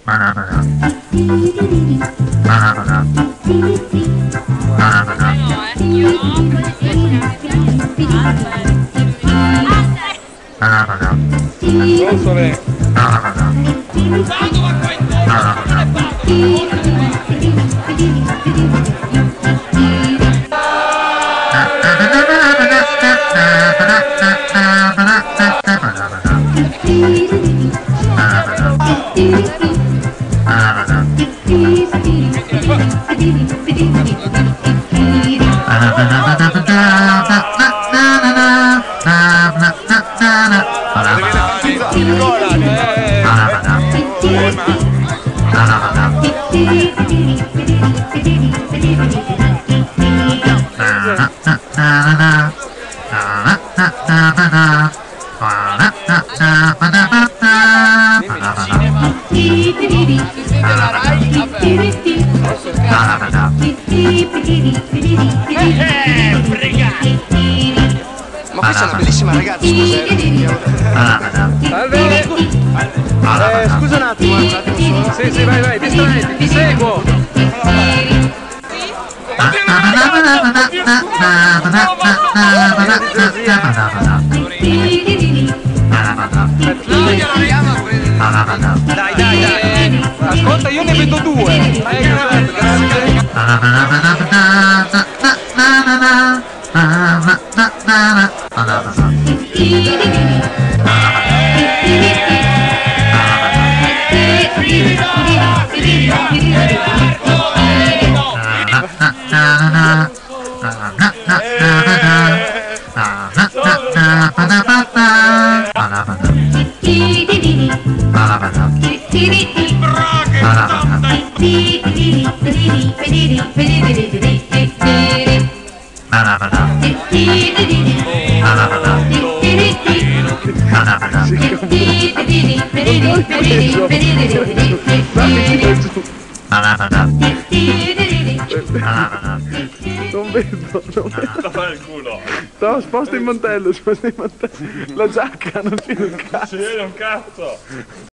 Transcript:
Ma questa è una bellissima ragazza, scusa. Scusa un attimo solo. Sì, vai, distraiti, ti seguo. Dai. Ascolta, io ne vedo due. Non vedo. Fai il culo. Sposta il mantello. La giacca non si vede un cazzo. Si vede un cazzo.